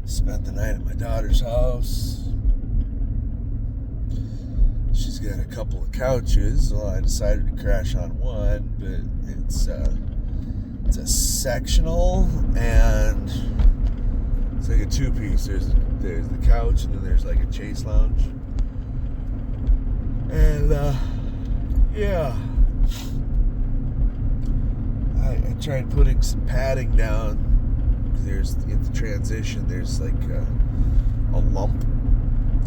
Spent the night at my daughter's house. She's got a couple of couches. Well, I decided to crash on one, but it's a sectional, and it's like a two-piece. There's the couch, and then there's like a chase lounge. And yeah, I tried putting some padding down. There's at the transition, there's like a lump,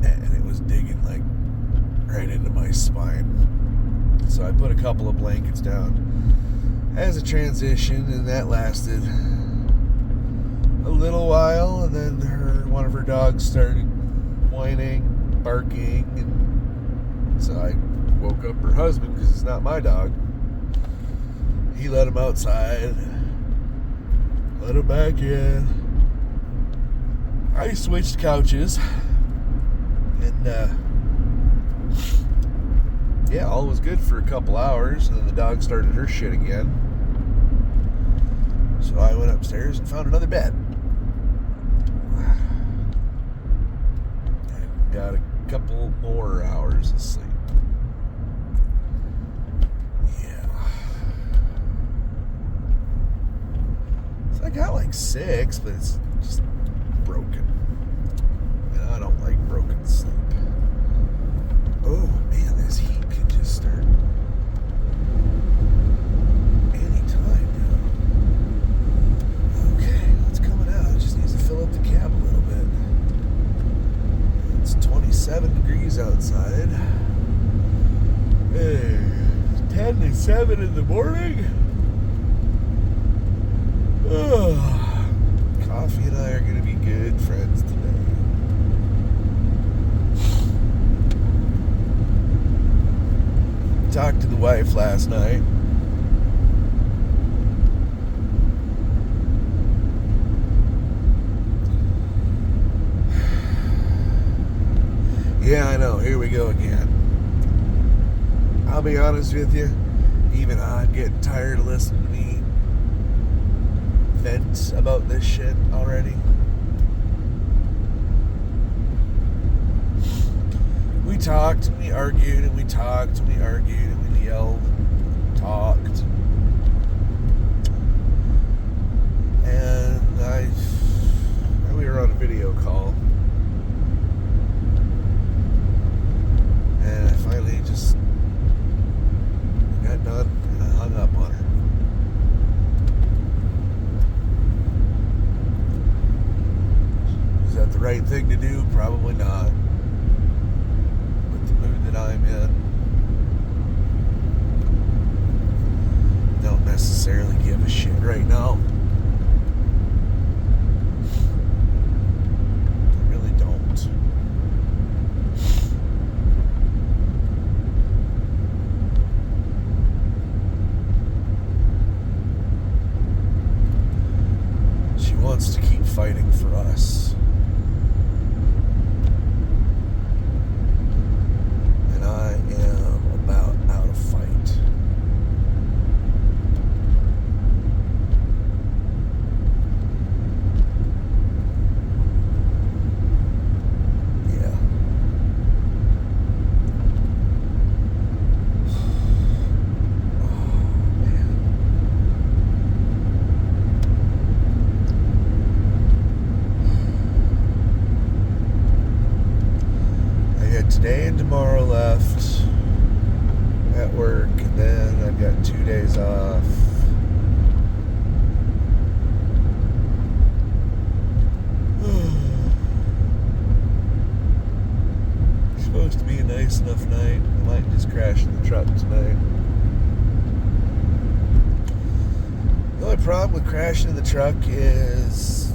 and it was digging like right into my spine. So I put a couple of blankets down as a transition, and that lasted a little while. And then one of her dogs started whining, barking, and so I woke up her husband, because it's not my dog. He let him outside. Let him back in. I switched couches, and yeah, all was good for a couple hours, and then the dog started her shit again. So I went upstairs and found another bed. I got a couple more hours of sleep. I got like 6, but it's just broken. And I don't like broken sleep. Oh man, this heat could just start anytime now. Okay, it's coming out. It just needs to fill up the cab a little bit. It's 27 degrees outside. Hey, it's 10 to 7 in the morning. Coffee and I are going to be good friends today. Talked to the wife last night. Yeah, I know. Here we go again. I'll be honest with you. Even I'm getting tired of listening to me vent about this shit already. We talked and we argued and we talked and we argued and we yelled and talked. And we were on a video call. And I finally just got done and I hung up on her. Is that the right thing to do? Probably not. But the mood that I'm in, don't necessarily give a shit right now. I really don't. She wants to keep fighting for us. And I am about out of fight. Yeah. Oh, man. I got today and tomorrow left at work, and then I've got 2 days off. It's supposed to be a nice enough night. I might just crash in the truck tonight. The only problem with crashing in the truck is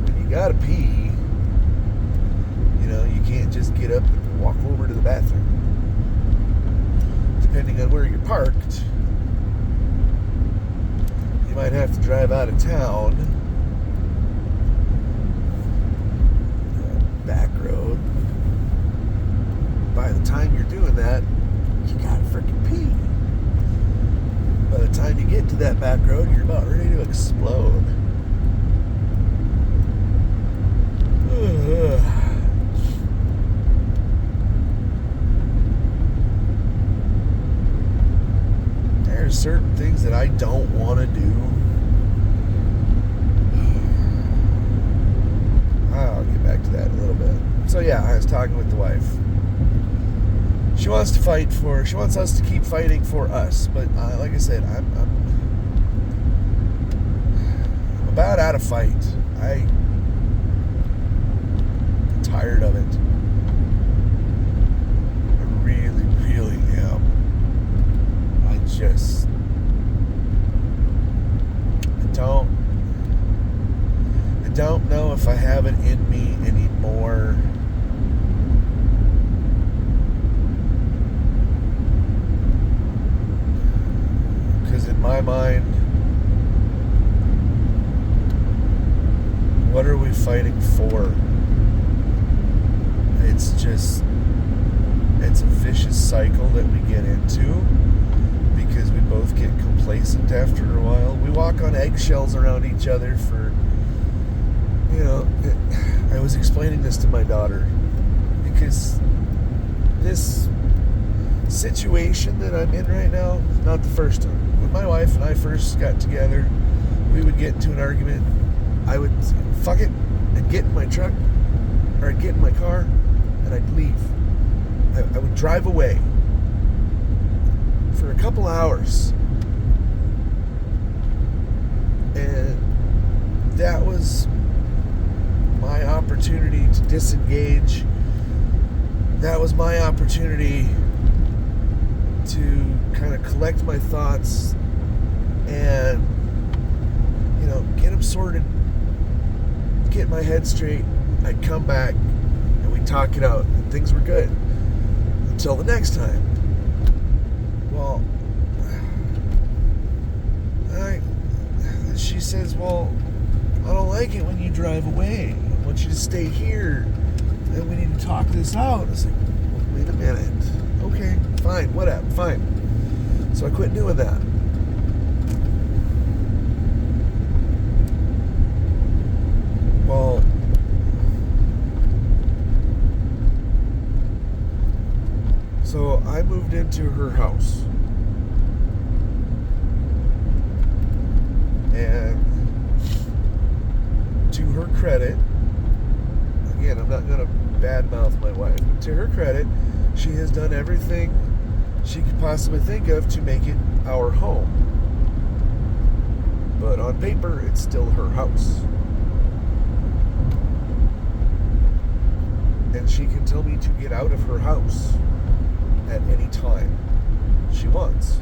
when you gotta pee, you can't just get up and walk over to the bathroom. Depending on where you're parked, you might have to drive out of town, back road. By the time you're doing that, you gotta freaking pee. By the time you get to that back road, you're about ready to explode. I don't want to do. I'll get back to that in a little bit. So yeah, I was talking with the wife. She wants us to keep fighting for us, but like I said, I'm about out of fight. I'm tired of it. I really, really am. I don't know if I have it in me anymore because in my mind, what are we fighting for? It's a vicious cycle that we get into because we both get complacent after a while. We walk on eggshells around each other for, I was explaining this to my daughter because this situation that I'm in right now is not the first time. When my wife and I first got together, we would get into an argument. I would fuck it, I'd get in my truck, or I'd get in my car, and I'd leave. I would drive away for a couple hours. And that was my opportunity to disengage. That was my opportunity to kind of collect my thoughts and, get them sorted, get my head straight. I'd come back and we'd talk it out, and things were good until the next time. Well, she says, well, I don't like it when you drive away. I want you to stay here and we need to talk this out. I was like, well, wait a minute. Okay, fine, whatever, fine. So I quit doing that. Well, so I moved into her house. And to her credit, again, I'm not going to badmouth my wife, but to her credit, she has done everything she could possibly think of to make it our home. But on paper, it's still her house. And she can tell me to get out of her house at any time she wants.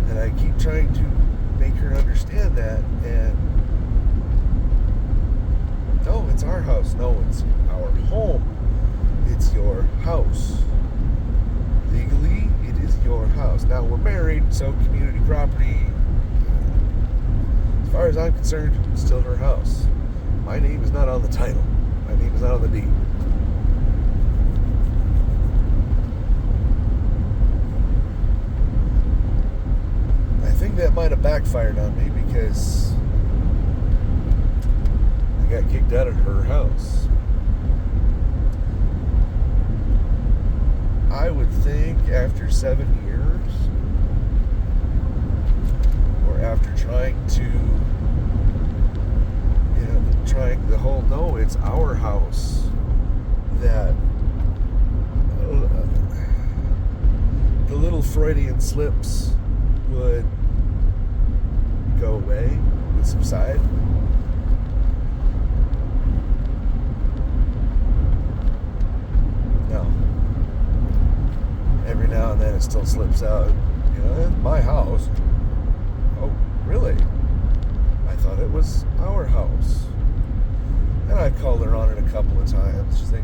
And I keep trying to make her understand that, and no, it's our house. No, it's our home. It's your house. Legally, it is your house. Now, we're married, so community property, as far as I'm concerned, it's still her house. My name is not on the title. My name is not on the deed. I think that might have backfired on me because I got kicked out of her house. I would think after 7 years, or after trying the whole, no, it's our house, that the little Freudian slips would go away, would subside. No. Every now and then it still slips out. My house. Oh, really? I thought it was our house. And I called her on it a couple of times. She's like,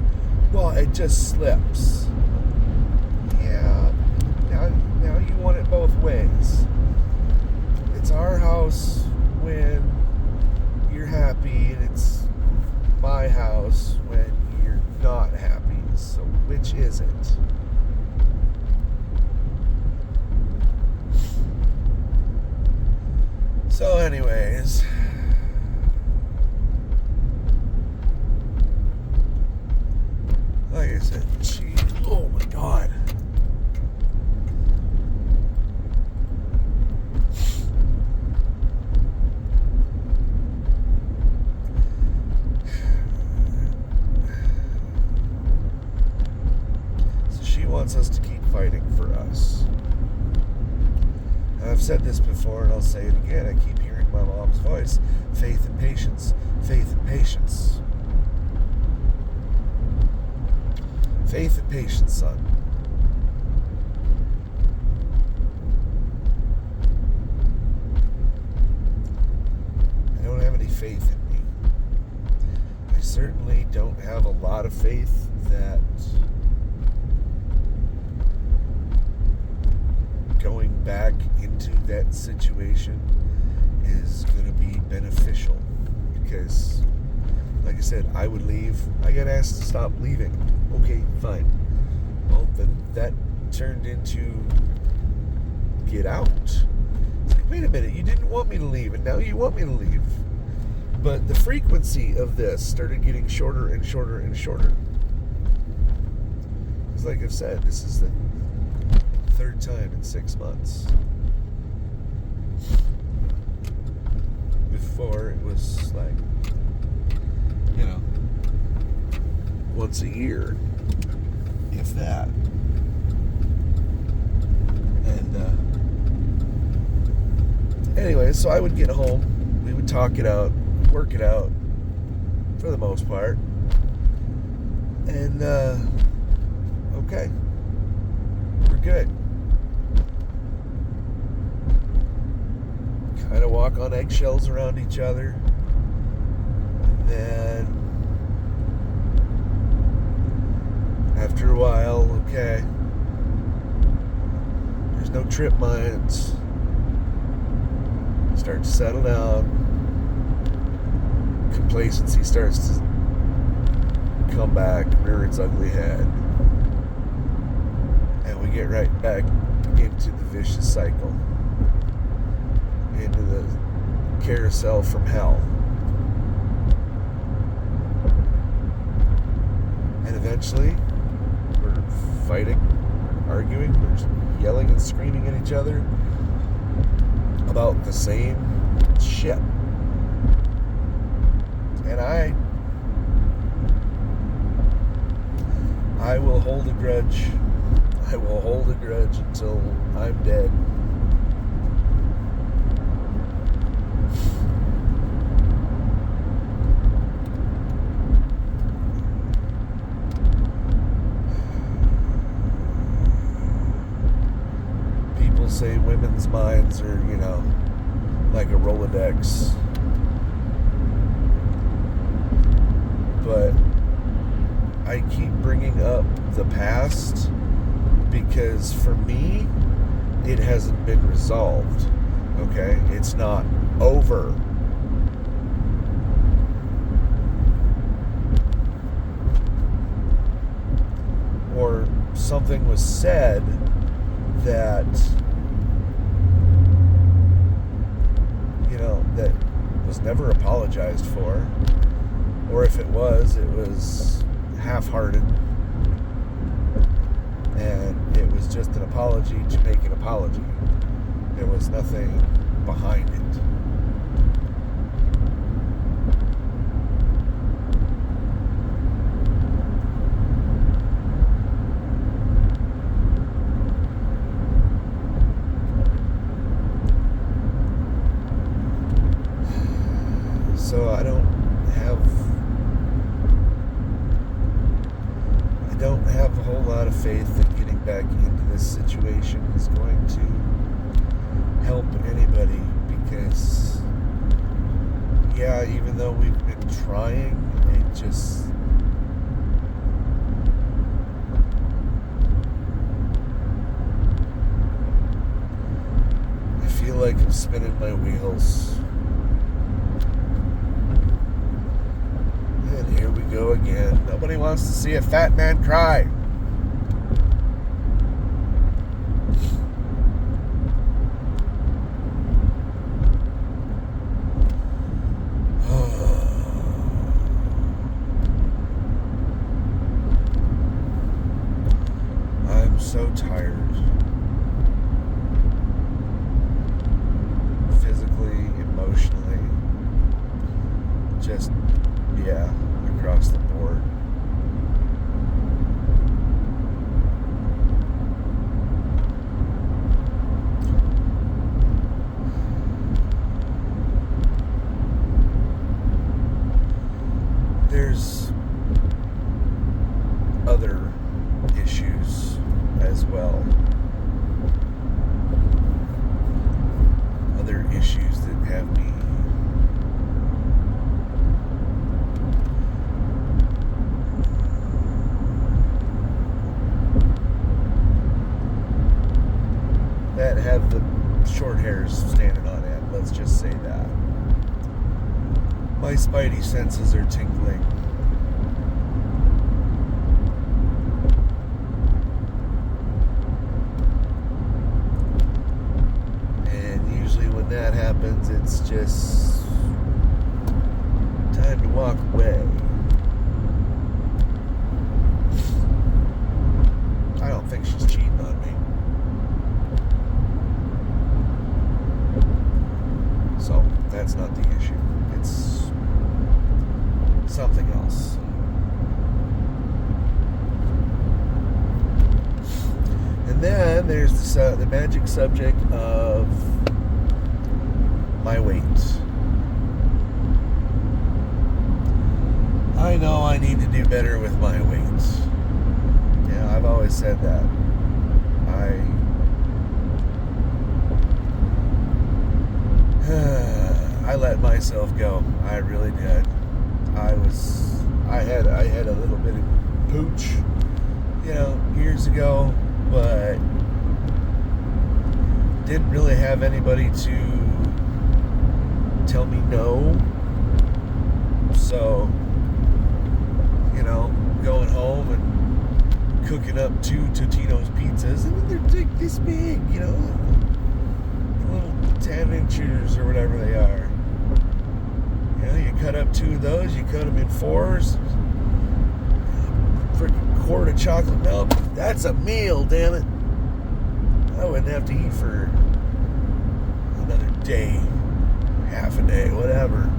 well, it just slips. Yeah. Now you want it both ways. It's our house when you're happy, and it's my house when you're not happy. So which is it? So anyways, like I said, oh my God. wants us to keep fighting for us. And I've said this before, and I'll say it again. I keep hearing my mom's voice. Faith and patience. Faith and patience. Faith and patience, son. I don't have any faith in me. I certainly don't have a lot of faith that going back into that situation is going to be beneficial, because like I said, I would leave. I got asked to stop leaving. Okay, fine. Well, then that turned into get out. It's like, wait a minute, you didn't want me to leave, and now you want me to leave. But the frequency of this started getting shorter and shorter and shorter. Because like I've said, this is the third time in 6 months. Before it was like, once a year, if that. And anyway, so I would get home, we would talk it out, work it out for the most part, and okay, we're good. Kind of walk on eggshells around each other, and then after a while, okay, there's no trip mines. Start to settle down. Complacency starts to come back, rear its ugly head, and we get right back into the vicious cycle, into the carousel from hell. And eventually, we're fighting, arguing, we're yelling and screaming at each other about the same shit. And I will hold a grudge. I will hold a grudge until I'm dead. People say women's minds are, like a Rolodex. But I keep bringing up the past because for me, it hasn't been resolved. Okay? It's not over. Or something was said that, that was never apologized for. Or if it was half-hearted, and it was just an apology to make an apology. There was nothing behind it. So I don't have a whole lot of faith that getting back into this situation is going to help anybody, because even though we've been trying, it just I feel like I'm spinning my wheels. And here we go again. Nobody wants to see a fat man cry. I'm so tired. Physically, emotionally, just across the board. there's other issues as well. Other issues that have me that have the short hairs standing on end. Let's just say that. My spidey senses are tingling. That happens, it's just time to walk away. I don't think she's cheating on me. So that's not the issue. It's something else. And then there's the magic subject of my weight. I know I need to do better with my weight. Yeah, I've always said that. I let myself go. I really did. I had a little bit of pooch, years ago, but didn't really have anybody to tell me no. So, going home and cooking up 2 Totino's pizzas. I mean, they're like this big, little 10 inches or whatever they are. You cut up 2 of those, you cut them in 4s. Freaking quart of chocolate milk. That's a meal, damn it. I wouldn't have to eat for another day. Half a day, whatever,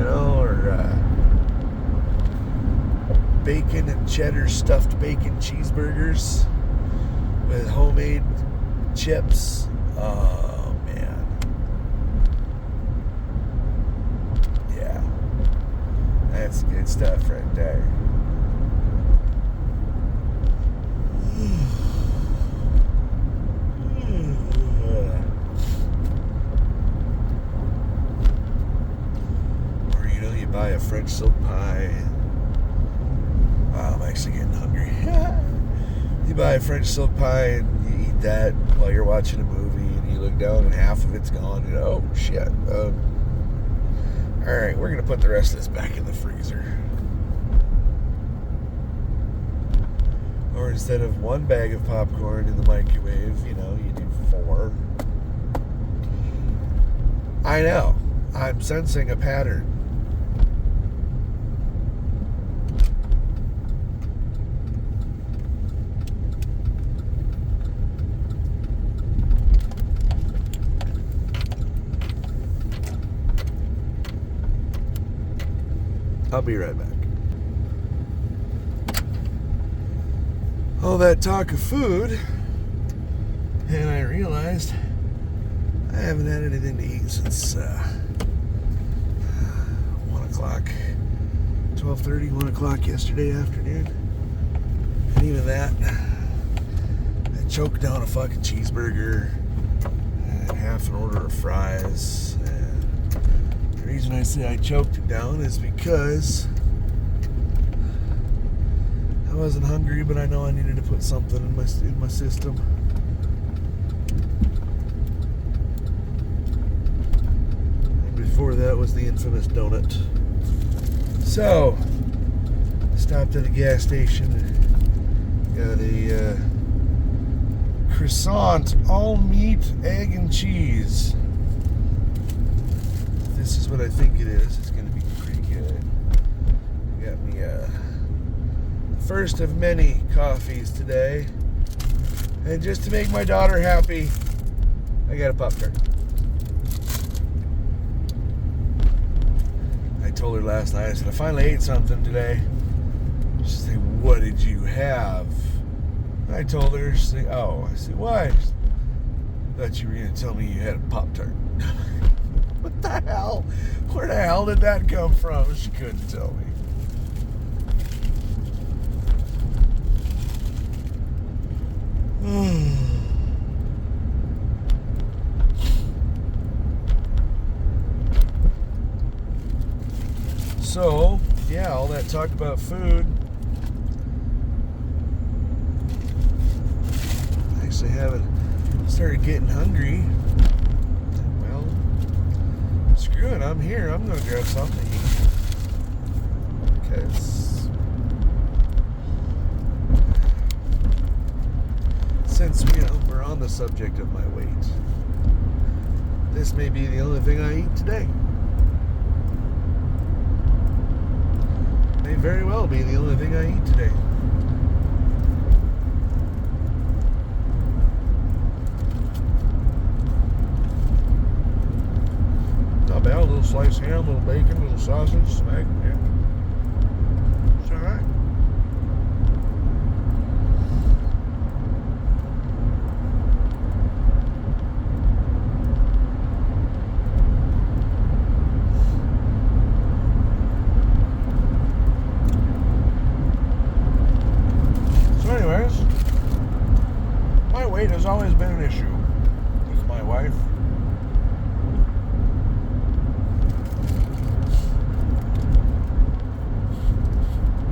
or bacon and cheddar stuffed bacon cheeseburgers with homemade chips. Oh man, yeah, that's good stuff right there. Buy a French silk pie. Wow, I'm actually getting hungry. You buy a French silk pie and you eat that while you're watching a movie, and you look down and half of it's gone. And oh shit! All right, we're gonna put the rest of this back in the freezer. Or instead of 1 bag of popcorn in the microwave, you do 4. I know. I'm sensing a pattern. I'll be right back. All that talk of food, and I realized I haven't had anything to eat since 1 o'clock, 12:30, 1 o'clock yesterday afternoon. And even that, I choked down a fucking cheeseburger and half an order of fries. The reason I say I choked it down is because I wasn't hungry, but I know I needed to put something in my system. And before that was the infamous donut. So, stopped at a gas station, got a croissant, all meat, egg, and cheese. This is what I think it is. It's going to be pretty good. Got me a first of many coffees today. And just to make my daughter happy, I got a Pop-Tart. I told her last night, I said, I finally ate something today. She said, what did you have? And I told her, she said, oh. I said, why? She said, I thought you were going to tell me you had a Pop-Tart. What the hell? Where the hell did that come from? She couldn't tell me. yeah, all that talk about food. I actually haven't started getting hungry. Well, screw it, I'm here. I'm going to grab something to eat. Because since we're on the subject of my weight, this may be the only thing I eat today. May very well be the only thing I eat today. Not bad. A little sliced ham, a little bacon, a little sausage, some egg. Yeah. It's all right. Weight has always been an issue with my wife.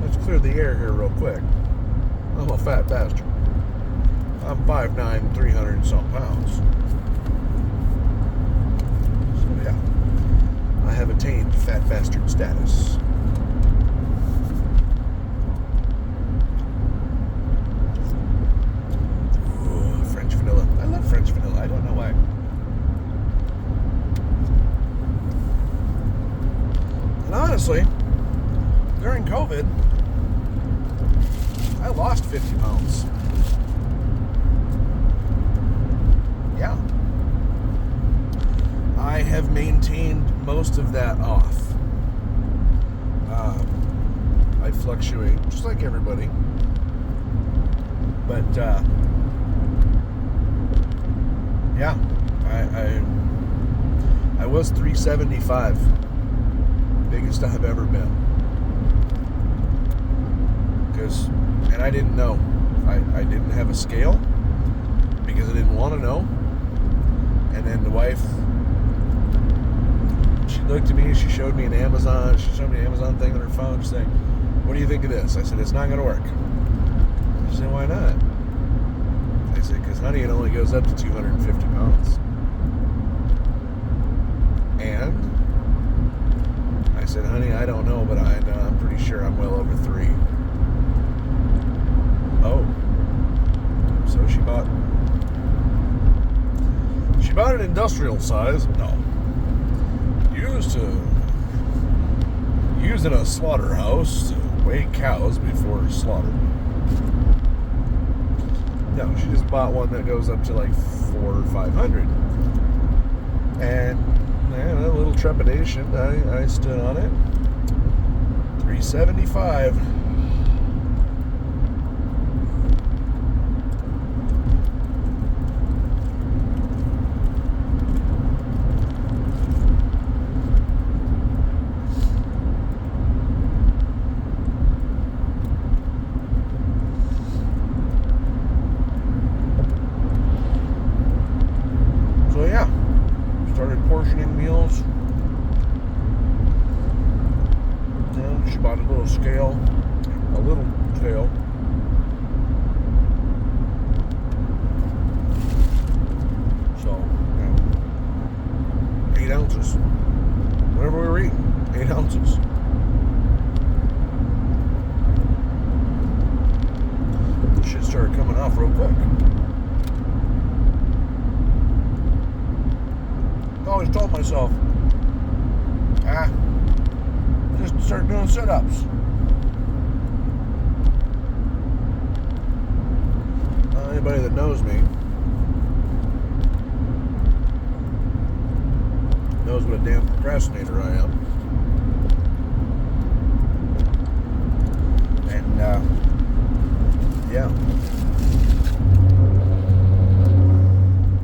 Let's clear the air here real quick. I'm a fat bastard. I'm 5'9", 300 and some pounds. So yeah, I have attained fat bastard status. French vanilla. I don't know why. And honestly, during COVID, I lost 50 pounds. Yeah. I have maintained most of that off. I fluctuate, just like everybody. But, yeah, I was 375, biggest I've ever been. And I didn't know. I didn't have a scale because I didn't want to know. And then the wife, she looked at me, she showed me an Amazon thing on her phone. She's like, "What do you think of this?" I said, "It's not going to work." She said, "Why not?" I said, "Because, honey, it only goes up to 250 pounds. And I said, "Honey, I don't know, but I'm pretty sure I'm well over 3. Oh. So she bought an industrial size. No. Used in a slaughterhouse to weigh cows before slaughter. No, she just bought one that goes up to like 400 or 500. And man, a little trepidation. I stood on it. 375. Portioning meals. And she bought a little scale. So, 8 ounces. Whatever we were eating, 8 ounces. The shit started coming off real quick. I always told myself, just start doing sit-ups. Anybody that knows me knows what a damn procrastinator I am. And, yeah.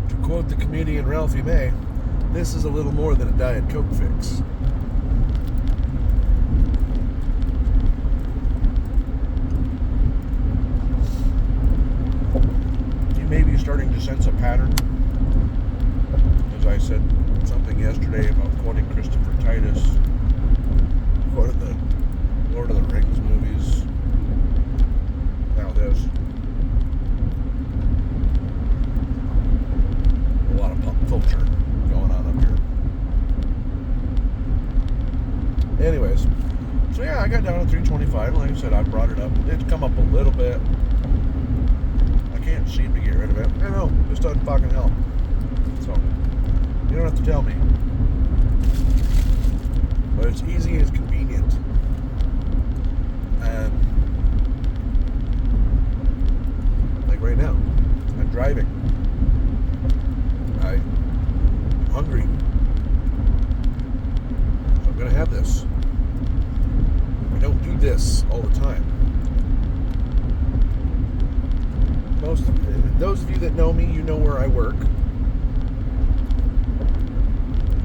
To quote the comedian Ralphie May, this is a little more than a Diet Coke fix. You may be starting to sense a pattern. As I said something yesterday about quoting Christopher Titus, quoted the Lord I got down to 325. Like I said, I brought it up. It's come up a little bit. I can't seem to get rid of it. I know, this doesn't fucking help. So, you don't have to tell me. But it's easy and it's convenient. And, like right now, I'm driving. I'm hungry. So I'm going to have this. I don't do this all the time. Those of you that know me, you know where I work.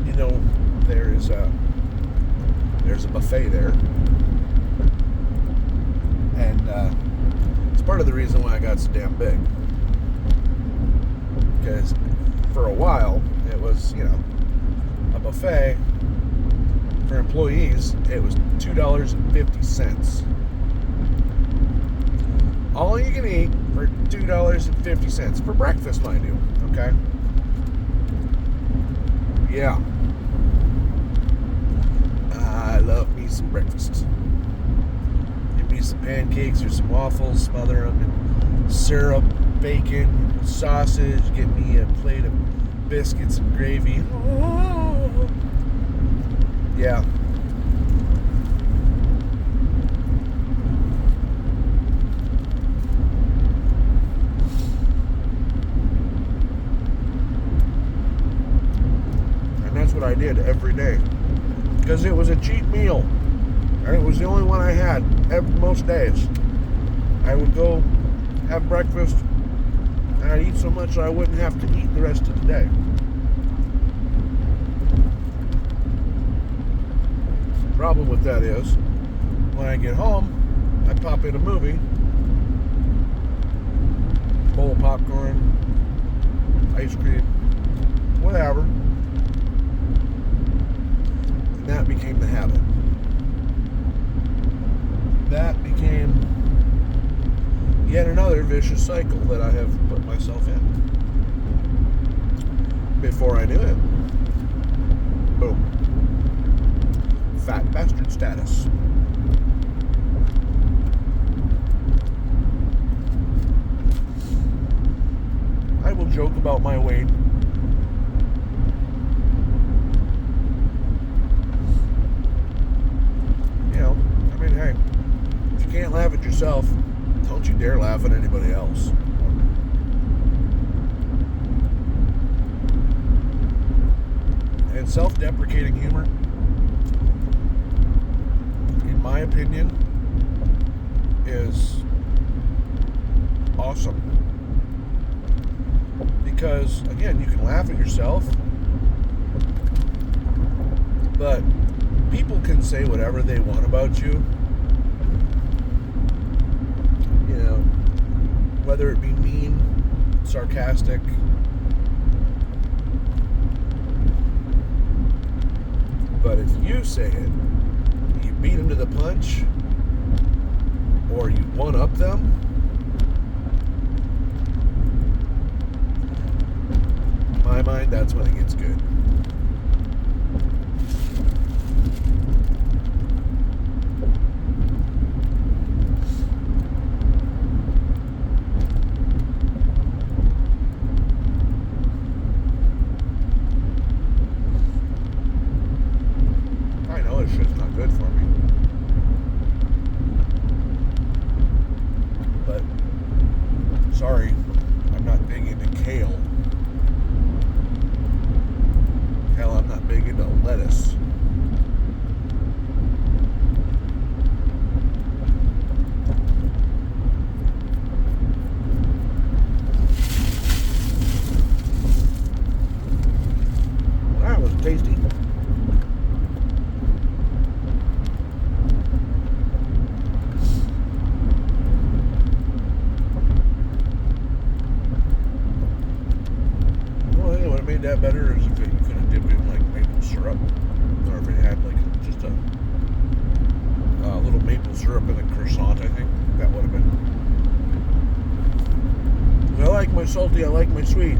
You know there's a buffet there. And it's part of the reason why I got so damn big. Because for a while, it was, a buffet. For employees, it was $2.50. All you can eat for $2.50 for breakfast, mind you. Okay. Yeah. I love me some breakfast. Give me some pancakes or some waffles, smother them in syrup, bacon, sausage. Get me a plate of biscuits and gravy. Oh. Yeah. And that's what I did every day. Because it was a cheap meal. And it was the only one I had most days. I would go have breakfast and I'd eat so much I wouldn't have to eat the rest of the day. Problem with that is, when I get home, I pop in a movie, bowl of popcorn, ice cream, whatever, and that became the habit. That became yet another vicious cycle that I have put myself in. Before I knew it, boom. Fat bastard status. I will joke about my weight. Hey, if you can't laugh at yourself, don't you dare laugh at anybody else. And self-deprecating humor, in my opinion, is awesome. Because, again, you can laugh at yourself, but people can say whatever they want about you. You know, whether it be mean, sarcastic, but if you say it, you beat them to the punch, or you one-up them, in my mind, that's when it gets good. Shit's not good for me. But, sorry, I'm not big into kale. Hell, I'm not big into lettuce. That was tasty. That better is if you could have dipped it in like maple syrup, or if it had like just a little maple syrup in a croissant. I think that would have been. I like my salty, I like my sweet.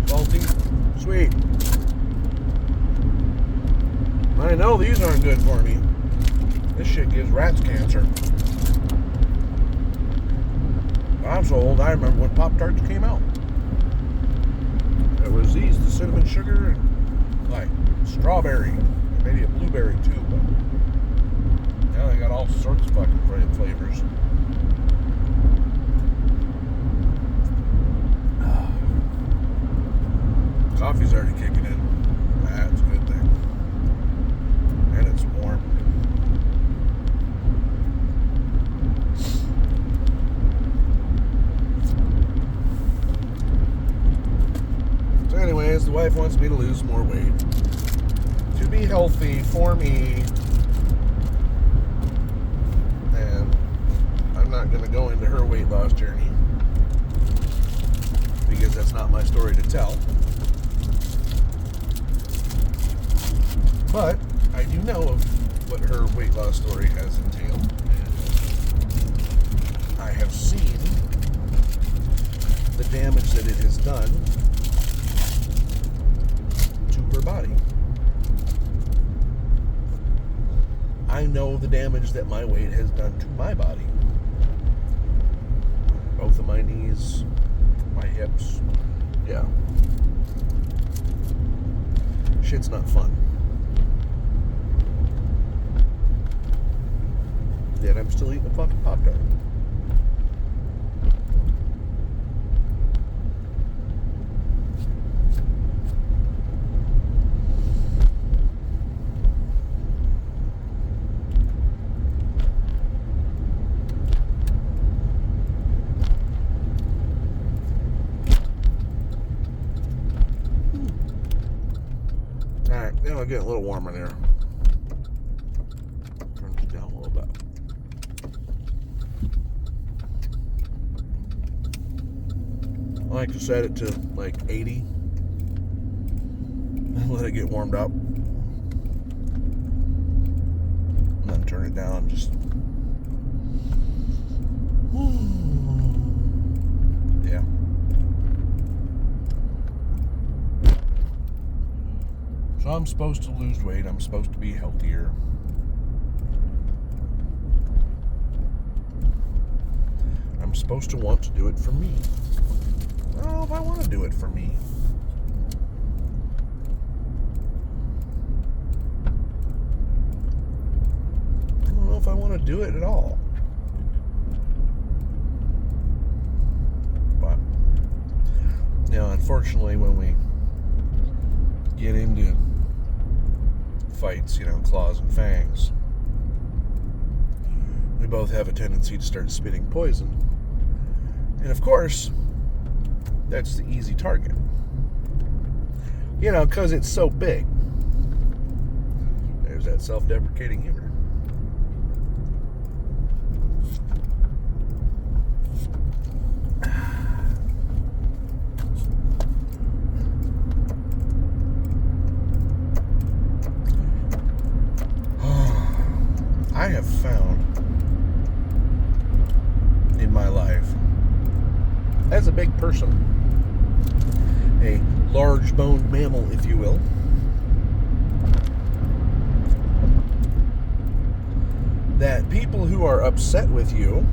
Salty, sweet. I know these aren't good for me. shit gives rats cancer. I'm so old, I remember when Pop-Tarts came out. It was these, the cinnamon sugar, and like strawberry, maybe a blueberry too, but now they got all sorts of fucking flavors. Coffee's already kicking in. That's a good thing. And it's warm. So anyways, the wife wants me to lose more weight. To be healthy for me. And I'm not going to go into her weight loss journey. Because that's not my story to tell. But I do know of what her weight loss story has entailed. And I have seen the damage that it has done to her body. I know the damage that my weight has done to my body. Both of my knees, my hips. Yeah. Shit's not fun. Yet I'm still eating a fucking Pop-Tart. Alright, now I'm getting a little warmer there. Turn it down a little bit. I like to set it to like 80 and let it get warmed up. And then turn it down just. Yeah. So I'm supposed to lose weight. I'm supposed to be healthier. I'm supposed to want to do it for me. I don't know if I want to do it for me. I don't know if I want to do it at all. But, you know, unfortunately, when we get into fights, you know, claws and fangs, we both have a tendency to start spitting poison. And of course, that's the easy target. You know, because it's so big. There's that self-deprecating humor. I have found in my life, as a big person, a large-boned mammal, if you will, that people who are upset with you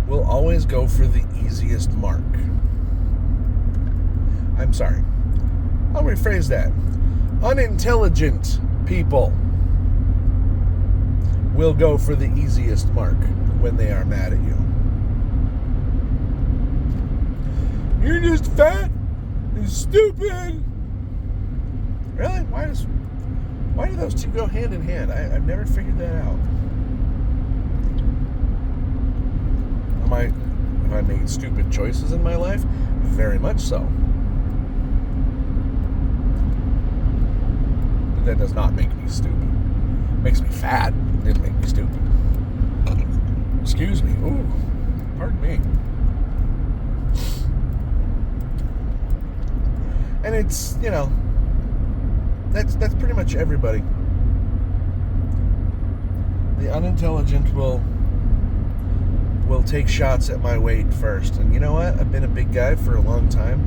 will always go for the easiest mark. I'm sorry. I'll rephrase that. Unintelligent people will go for the easiest mark when they are mad at you. You're just fat and stupid. Really? Why do those two go hand in hand? I've never figured that out. Have I made stupid choices in my life? Very much so. But that does not make me stupid. It makes me fat. It didn't make me stupid. Excuse me. Ooh. Pardon me. And it's, you know, that's pretty much everybody. The unintelligent will take shots at my weight first. And you know what? I've been a big guy for a long time.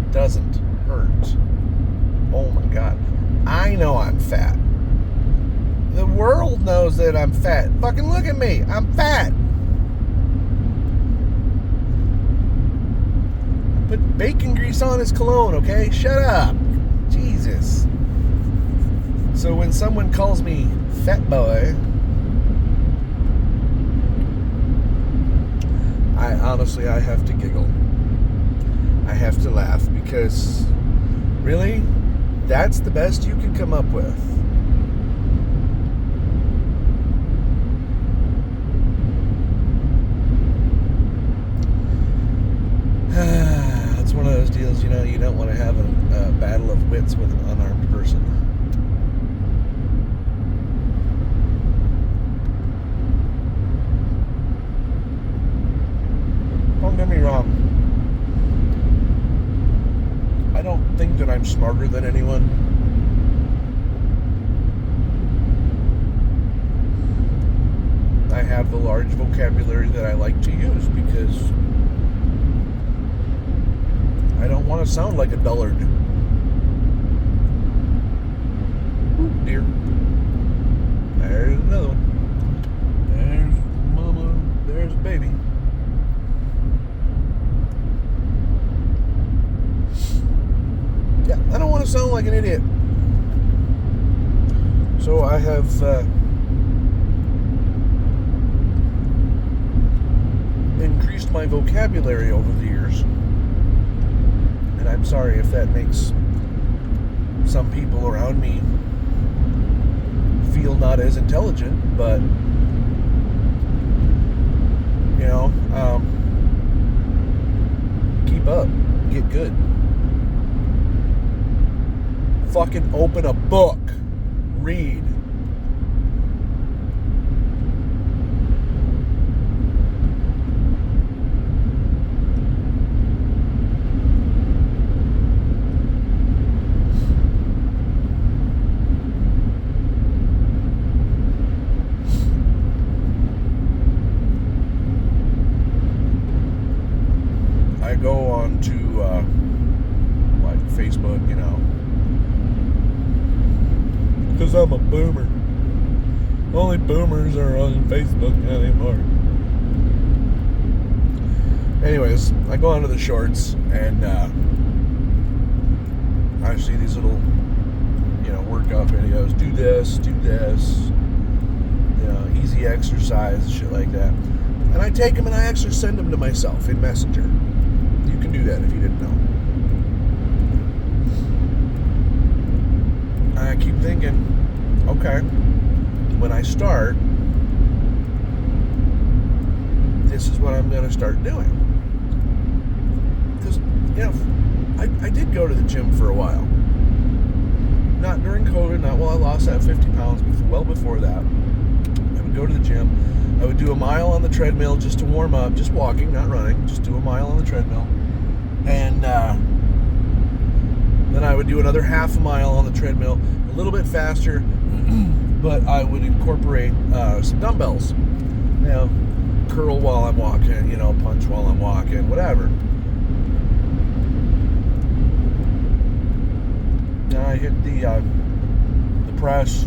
It doesn't hurt. Oh my God. know I'm fat. The world knows that I'm fat. Fucking look at me. I'm fat. Put bacon grease on his cologne, okay? Shut up. Jesus. So when someone calls me fat boy, I have to giggle. I have to laugh because, really, that's the best you can come up with. It's one of those deals, you don't want to have a battle of wits with an unarmed person. Don't get me wrong. I don't think that I'm smarter than anyone. I have the large vocabulary that I like to use because I don't want to sound like a dullard. Ooh, dear. There's another one. There's mama. There's baby. Yeah, I don't want to sound like an idiot. So I have increased my vocabulary over the years. And I'm sorry if that makes some people around me feel not as intelligent, but keep up, get good. Fucking open a book, read. I go on to Facebook, because I'm a boomer. Only boomers are on Facebook anymore. Anyways, I go onto the shorts and I see these little, workout videos. Do this, easy exercise, shit like that. And I take them and I actually send them to myself in Messenger. You can do that if you didn't know. I keep thinking, okay, when I start, this is what I'm going to start doing. Because, I did go to the gym for a while. Not during COVID, not while I lost that 50 pounds, but well before that. I would go to the gym. I would do a mile on the treadmill just to warm up, just walking, not running, just do a mile on the treadmill. And then I would do another half a mile on the treadmill, a little bit faster, but I would incorporate some dumbbells. Curl while I'm walking, punch while I'm walking, whatever. Then I hit the press,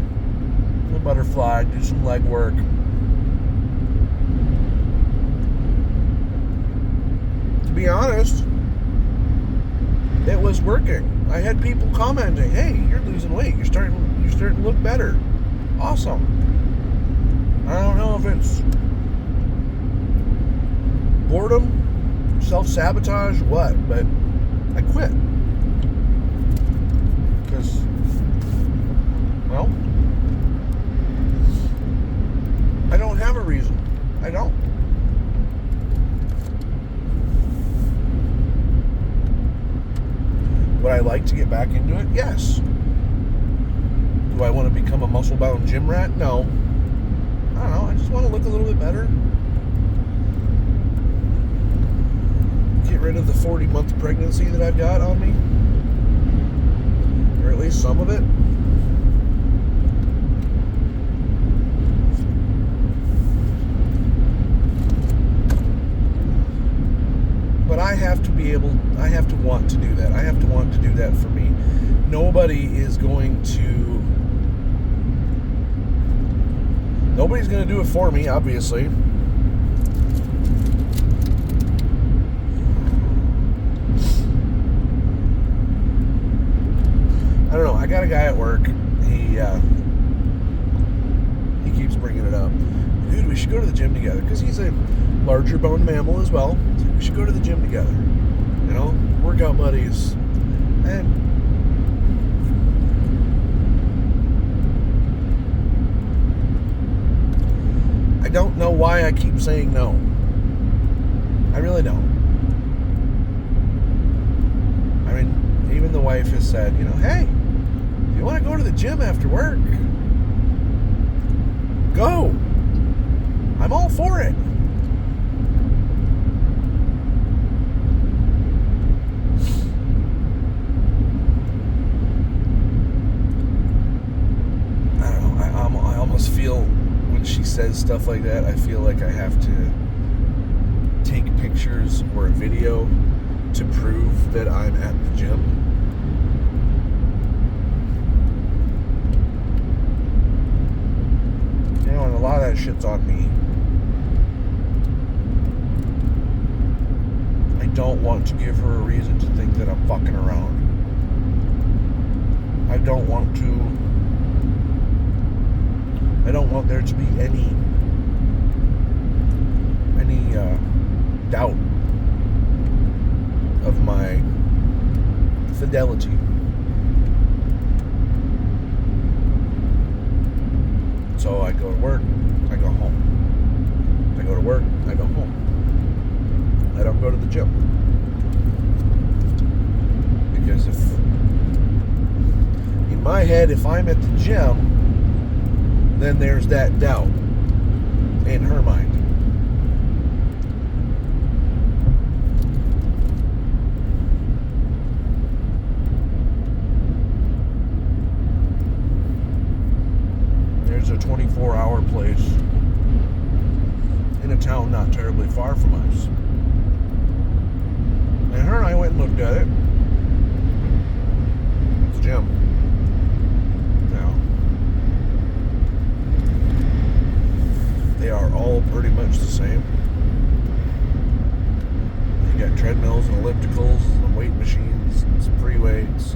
the butterfly, do some leg work. To be honest, it was working. I had people commenting, "Hey, you're losing weight. You're starting to look better. Awesome." I don't know if it's boredom, self-sabotage, what, but I quit. Because, I don't have a reason. I don't. Would I like to get back into it? Yes. Do I want to become a muscle-bound gym rat? No. I don't know. I just want to look a little bit better. Get rid of the 40-month pregnancy that I've got on me. Or at least some of it. But I have to want to do that. I have to want to do that for me. nobody's going to do it for me, obviously. I don't know. I got a guy at work. He keeps bringing it up. Dude, we should go to the gym together, because he's a larger boned mammal as well. So we should go to the gym together. You know, workout buddies. And I don't know why I keep saying no. I really don't. I mean, even the wife has said, you know, hey, if you want to go to the gym after work, go. I'm all for it. I don't know. I almost feel when she says stuff like that, I feel like I have to take pictures or a video to prove that I'm at the gym. You know, and a lot of that shit's on me. I don't want to give her a reason to think that I'm fucking around. I don't want there to be any doubt of my fidelity. So I go to work, I go home. I go to work, I go home. I don't go to the gym. Because in my head, if I'm at the gym, then there's that doubt in her mind. There's a 24-hour place in a town not terribly far from us. And her and I went and looked at it. It's a gym. Now, they are all pretty much the same. You got treadmills and ellipticals and weight machines and some free weights.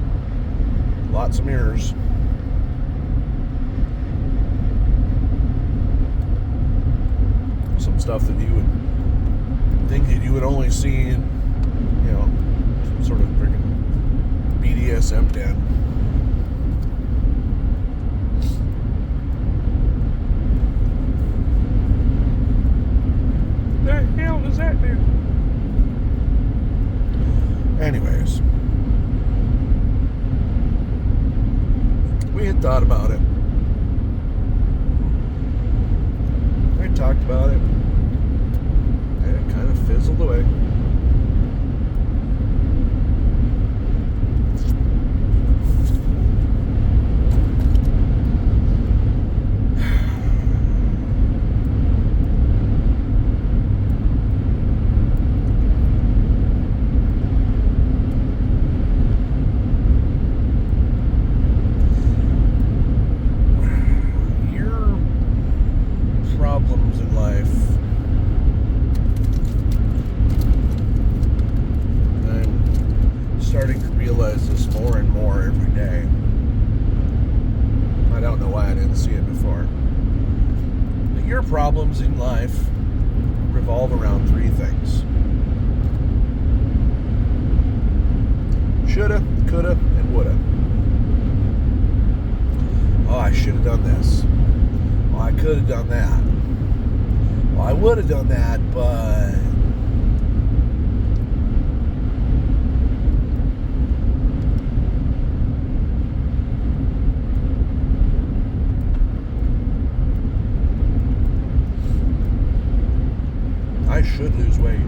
Lots of mirrors. Some stuff that you would think that you would only see in, you know, some sort of freaking BDSM den. The hell does that do? Anyways, we had thought about it. We had talked about it. And it kind of fizzled away. Problems in life, I'm starting to realize this more and more every day. I don't know why I didn't see it before. But your problems in life revolve around three things: shoulda, coulda, and woulda. Oh, I should have done this. Oh, I could have done that. Well, I would have done that, but I should lose weight.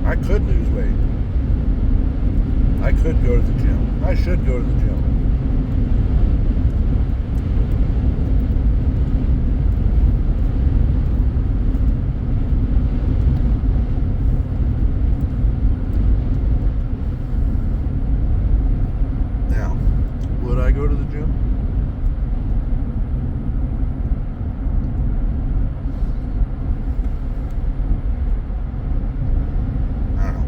I could lose weight. I could go to the gym. I should go to the gym. Now, would I go to the gym? I don't know.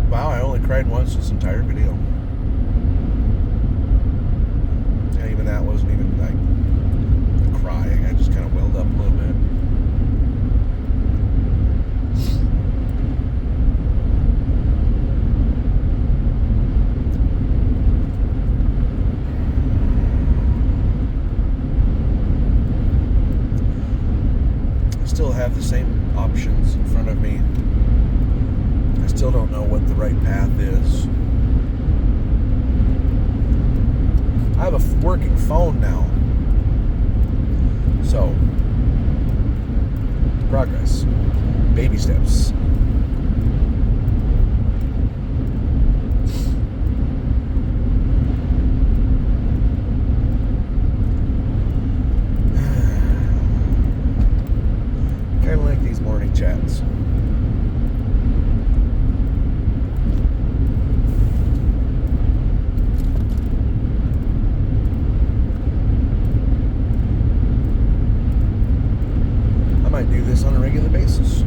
Wow, I only cried once this entire video. Yeah, even that wasn't even like crying. I just kind of welled up a little bit. I still have the same options in front of me. I still don't know what the right path is. I have a working phone now. So, progress. Baby steps. Kind of like these morning chats. Do this on a regular basis.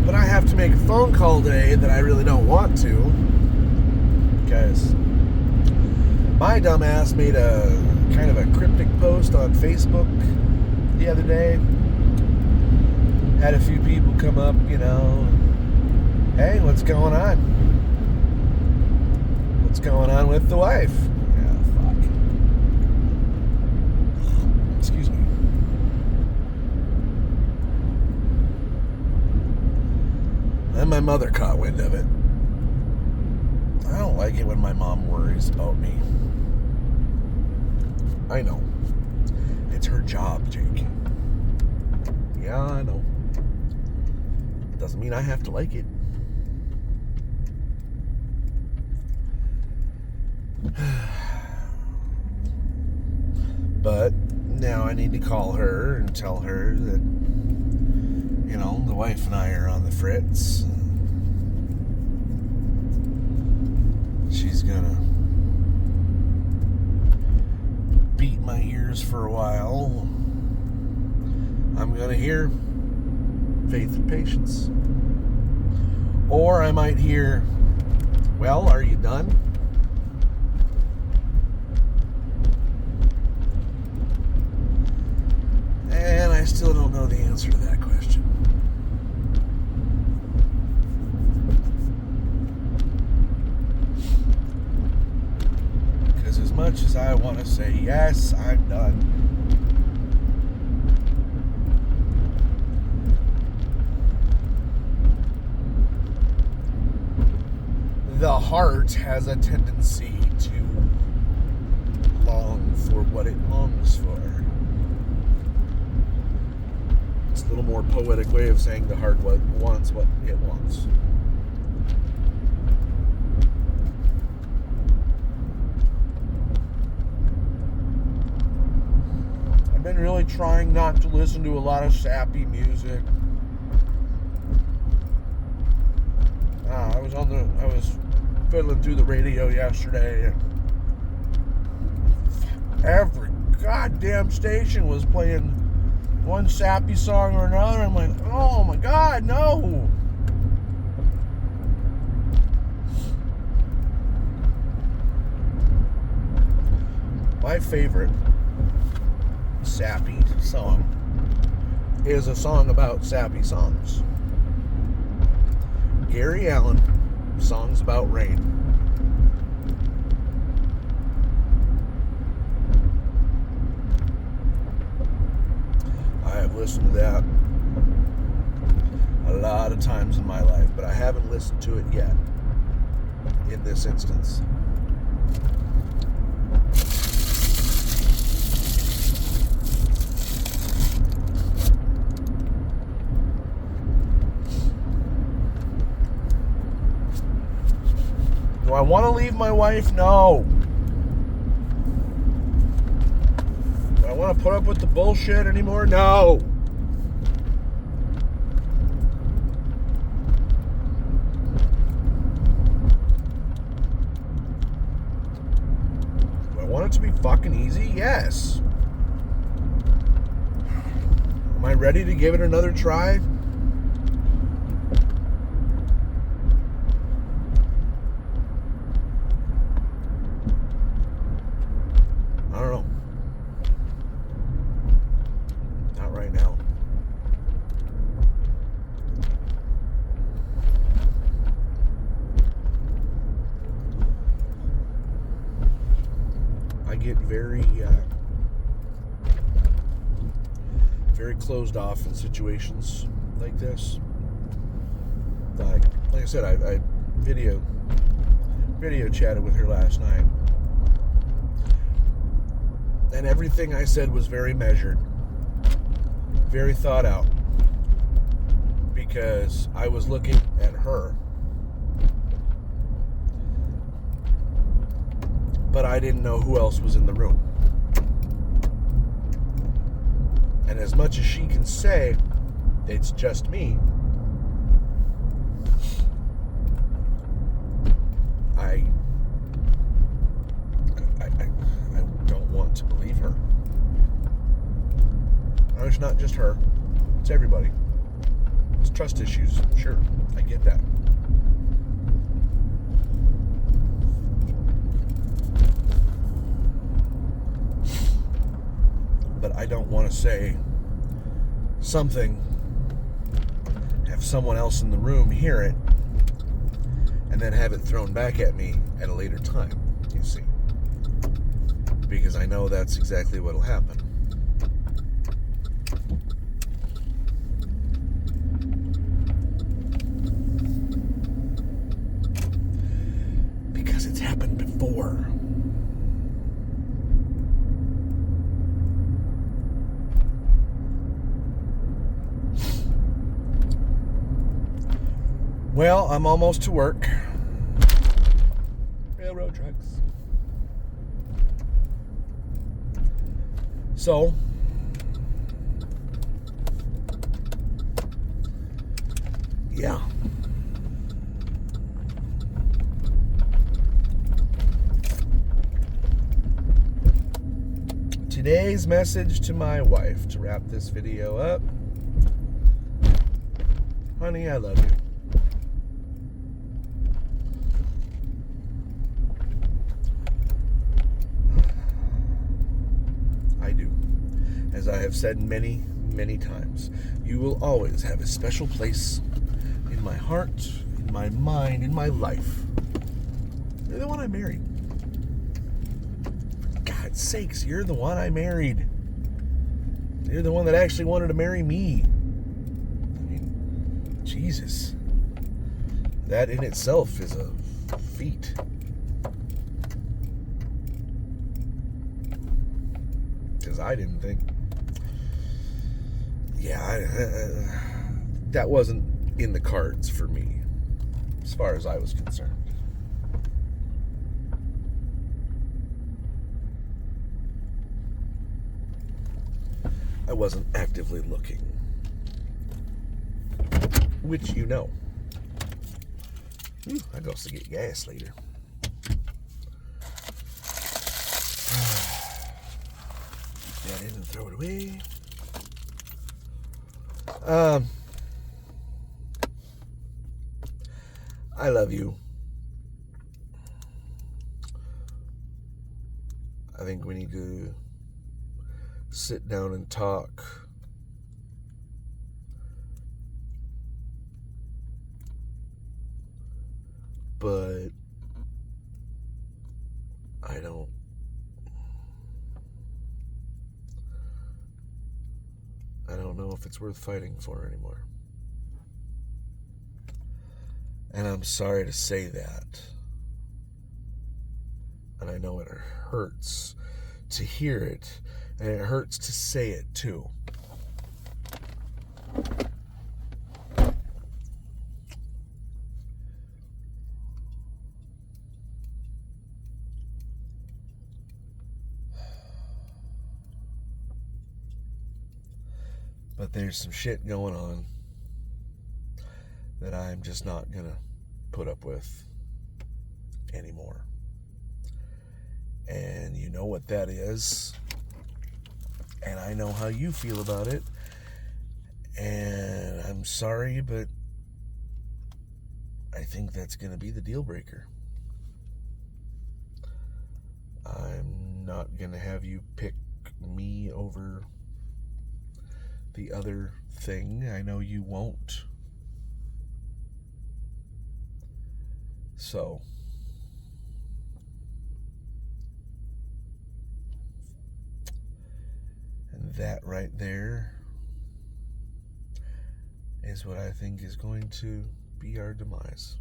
But I have to make a phone call today that I really don't want to, because my dumbass made a kind of a cryptic post on Facebook the other day. Had a few people come up, hey, what's going on? What's going on with the wife? Excuse me. And my mother caught wind of it. I don't like it when my mom worries about me. I know. It's her job, Jake. Yeah, I know. Doesn't mean I have to like it. But now I need to call her and tell her that, the wife and I are on the fritz. She's gonna beat my ears for a while. I'm gonna hear faith and patience. Or I might hear, well, are you done? And I still don't know the answer to that question. Because as much as I want to say, yes, I'm done, the heart has a tendency to long for what it longs for. It's a little more poetic way of saying the heart wants what it wants. I've been really trying not to listen to a lot of sappy music. I was fiddling through the radio yesterday, and every goddamn station was playing one sappy song or another. I'm like, oh my God, no. My favorite sappy song is a song about sappy songs. Gary Allan, Songs About Rain. I have listened to that a lot of times in my life, but I haven't listened to it yet in this instance. Do I want to leave my wife? No. Do I want to put up with the bullshit anymore? No. Do I want it to be fucking easy? Yes. Am I ready to give it another try? I don't know. Not right now. I get very closed off in situations like this. Like I said, I video chatted with her last night. And everything I said was very measured, very thought out, because I was looking at her. But I didn't know who else was in the room. And as much as she can say it's just me, I don't want to believe her. No, it's not just her. It's everybody. It's trust issues. Sure, I get that. But I don't want to say something, have someone else in the room hear it, and then have it thrown back at me at a later time, you see. Because I know that's exactly what'll happen. Because it's happened before. Well, I'm almost to work. Railroad tracks. So, yeah. Today's message to my wife to wrap this video up. Honey, I love you. As I have said many, many times, you will always have a special place in my heart, in my mind, in my life. You're the one I married. For God's sakes, you're the one I married. You're the one that actually wanted to marry me. I mean, Jesus. That in itself is a feat. Because I didn't think... that wasn't in the cards for me, as far as I was concerned. I wasn't actively looking, which you know. I go to get gas later. That in and throw it away. I love you. I think we need to sit down and talk. But I don't know if it's worth fighting for anymore. And I'm sorry to say that. And I know it hurts to hear it, and it hurts to say it too. But there's some shit going on that I'm just not going to put up with anymore. And you know what that is. And I know how you feel about it. And I'm sorry, but I think that's going to be the deal breaker. I'm not going to have you pick me over the other thing. I know you won't. So, and that right there is what I think is going to be our demise.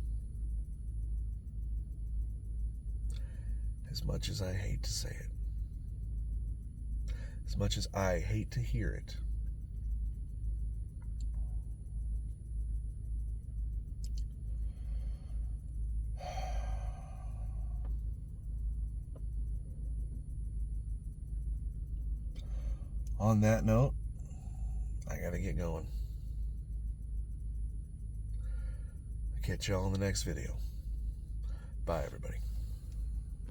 As much as I hate to say it, as much as I hate to hear it, on that note, I gotta get going. I'll catch y'all in the next video. Bye, everybody.